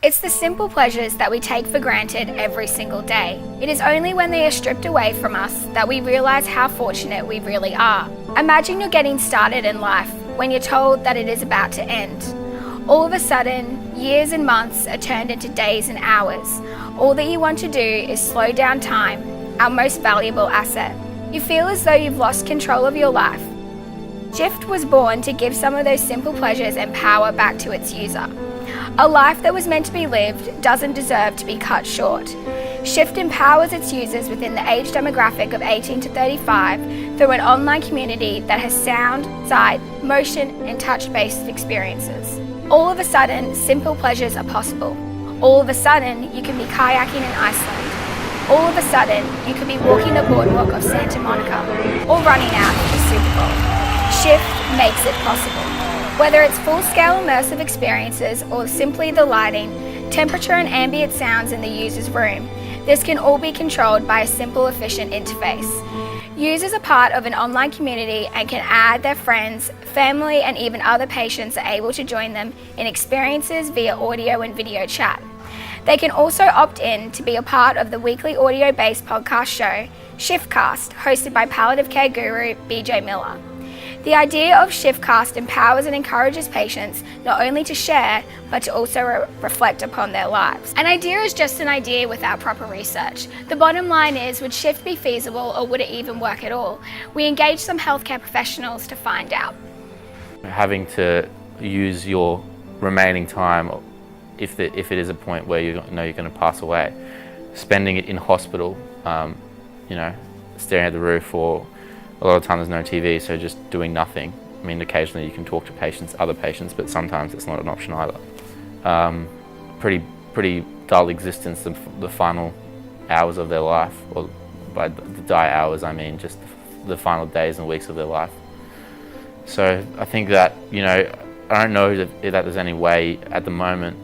It's the simple pleasures that we take for granted every single day. It is only when they are stripped away from us that we realise how fortunate we really are. Imagine you're getting started in life when you're told that it is about to end. All of a sudden, years and months are turned into days and hours. All that you want to do is slow down time, our most valuable asset. You feel as though you've lost control of your life. Shift was born to give some of those simple pleasures and power back to its user. A life that was meant to be lived doesn't deserve to be cut short. Shift empowers its users within the age demographic of 18 to 35 through an online community that has sound, sight, motion and touch-based experiences. All of a sudden, simple pleasures are possible. All of a sudden, you can be kayaking in Iceland. All of a sudden, you could be walking the boardwalk of Santa Monica or running out to the Super Bowl. Shift makes it possible. Whether it's full-scale immersive experiences or simply the lighting, temperature and ambient sounds in the user's room, this can all be controlled by a simple, efficient interface. Users are part of an online community and can add their friends, family and even other patients are able to join them in experiences via audio and video chat. They can also opt in to be a part of the weekly audio-based podcast show, Shiftcast, hosted by palliative care guru BJ Miller. The idea of Shiftcast empowers and encourages patients not only to share, but to also reflect upon their lives. An idea is just an idea without proper research. The bottom line is, would Shift be feasible or would it even work at all? We engaged some healthcare professionals to find out. Having to use your remaining time, if it is a point where you know you're going to pass away, spending it in hospital, staring at the roof, or a lot of time there's no TV, so just doing nothing. I mean, occasionally you can talk to other patients, but sometimes it's not an option either. Pretty dull existence, the final hours of their life, or by the die hours I mean just the final days and weeks of their life. So I think that, I don't know that there's any way at the moment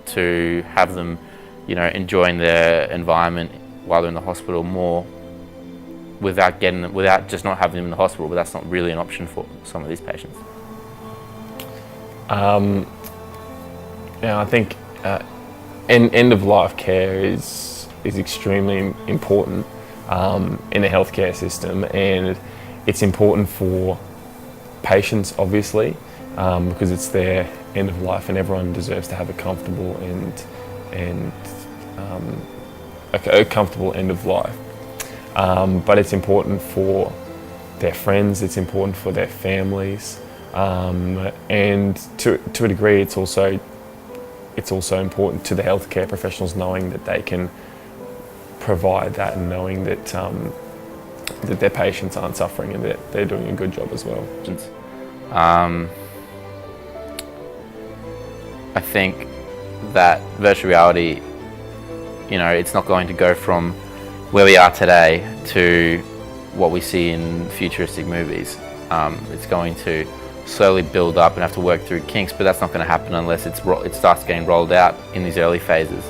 to have them, enjoying their environment while they're in the hospital more, without just not having them in the hospital, but that's not really an option for some of these patients. I think end-of-life care is extremely important in the healthcare system, and it's important for patients, obviously, because it's their end of life, and everyone deserves to have a comfortable and a comfortable end of life. But it's important for their friends, it's important for their families, and to a degree it's also important to the healthcare professionals, knowing that they can provide that and knowing that that their patients aren't suffering and that they're doing a good job as well. I think that virtual reality, it's not going to go from where we are today to what we see in futuristic movies. It's going to slowly build up and have to work through kinks, but that's not going to happen unless it starts getting rolled out in these early phases.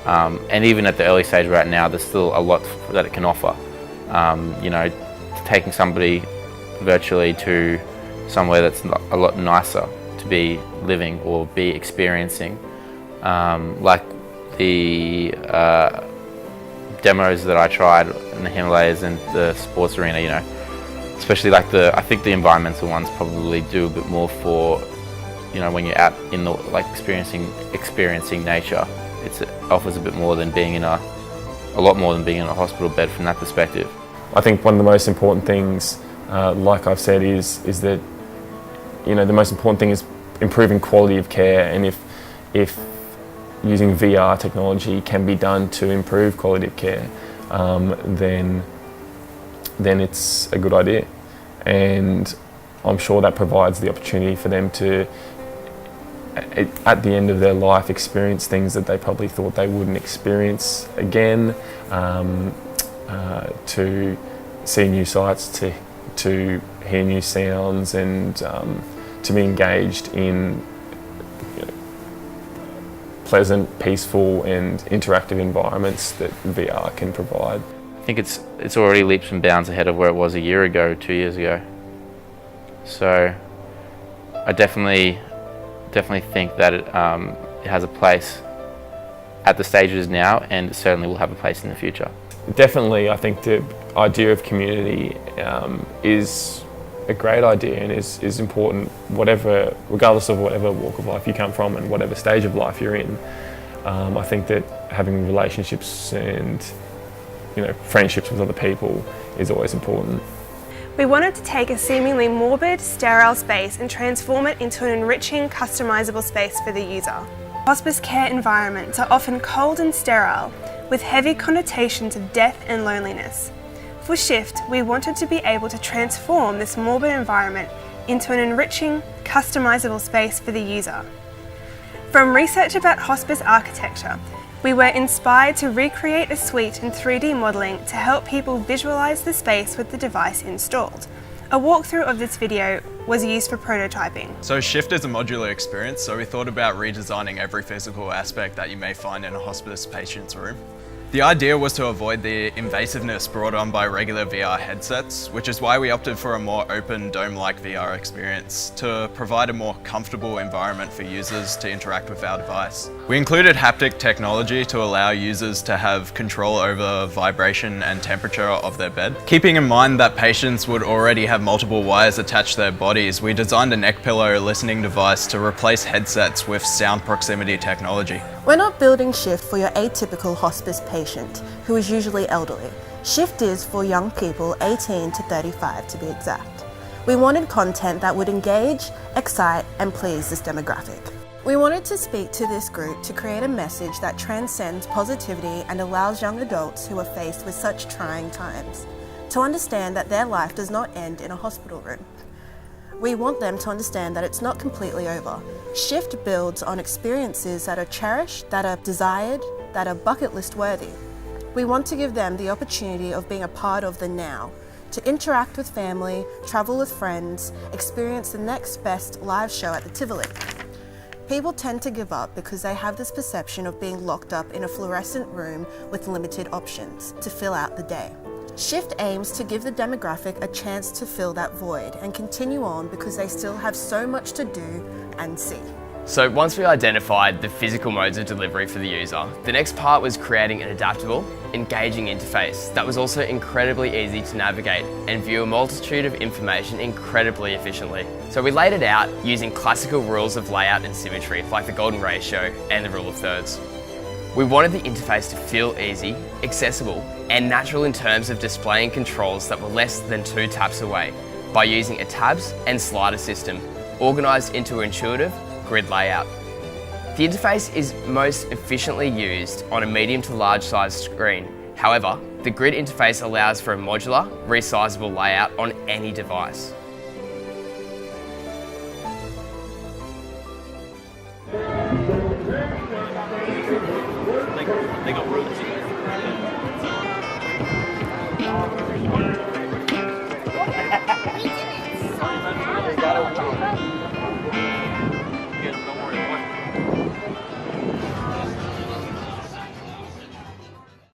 And even at the early stage right now, there's still a lot that it can offer. Taking somebody virtually to somewhere that's a lot nicer to be living or be experiencing, like the demos that I tried in the Himalayas and the sports arena, especially I think the environmental ones probably do a bit more for, when you're out in the, experiencing nature. It offers a bit more than being a lot more than being in a hospital bed from that perspective. I think one of the most important things, like I've said, is that, the most important thing is improving quality of care, and if using VR technology can be done to improve quality of care, then it's a good idea. And I'm sure that provides the opportunity for them to, at the end of their life, experience things that they probably thought they wouldn't experience again, to see new sights, to hear new sounds, and to be engaged in pleasant, peaceful and interactive environments that VR can provide. I think it's already leaps and bounds ahead of where it was a year ago, 2 years ago. So I definitely think that it has a place at the stage it is now, and it certainly will have a place in the future. Definitely, I think the idea of community is a great idea and is important, regardless of whatever walk of life you come from and whatever stage of life you're in. I think that having relationships and friendships with other people is always important. We wanted to take a seemingly morbid, sterile space and transform it into an enriching, customisable space for the user. Hospice care environments are often cold and sterile, with heavy connotations of death and loneliness. For Shift, we wanted to be able to transform this morbid environment into an enriching, customisable space for the user. From research about hospice architecture, we were inspired to recreate a suite in 3D modelling to help people visualise the space with the device installed. A walkthrough of this video was used for prototyping. So Shift is a modular experience, so we thought about redesigning every physical aspect that you may find in a hospice patient's room. The idea was to avoid the invasiveness brought on by regular VR headsets, which is why we opted for a more open, dome-like VR experience to provide a more comfortable environment for users to interact with our device. We included haptic technology to allow users to have control over vibration and temperature of their bed. Keeping in mind that patients would already have multiple wires attached to their bodies, we designed a neck pillow listening device to replace headsets with sound proximity technology. We're not building Shift for your atypical hospice patient, who is usually elderly. Shift is for young people 18 to 35 to be exact. We wanted content that would engage, excite, and please this demographic. We wanted to speak to this group to create a message that transcends positivity and allows young adults who are faced with such trying times to understand that their life does not end in a hospital room. We want them to understand that it's not completely over. Shift builds on experiences that are cherished, that are desired, that are bucket list worthy. We want to give them the opportunity of being a part of the now, to interact with family, travel with friends, experience the next best live show at the Tivoli. People tend to give up because they have this perception of being locked up in a fluorescent room with limited options to fill out the day. Shift aims to give the demographic a chance to fill that void and continue on because they still have so much to do and see. So once we identified the physical modes of delivery for the user, the next part was creating an adaptable, engaging interface that was also incredibly easy to navigate and view a multitude of information incredibly efficiently. So we laid it out using classical rules of layout and symmetry like the golden ratio and the rule of thirds. We wanted the interface to feel easy, accessible, and natural in terms of displaying controls that were less than 2 taps away by using a tabs and slider system, organised into an intuitive grid layout. The interface is most efficiently used on a medium to large size screen. However, the grid interface allows for a modular, resizable layout on any device. They got rooms.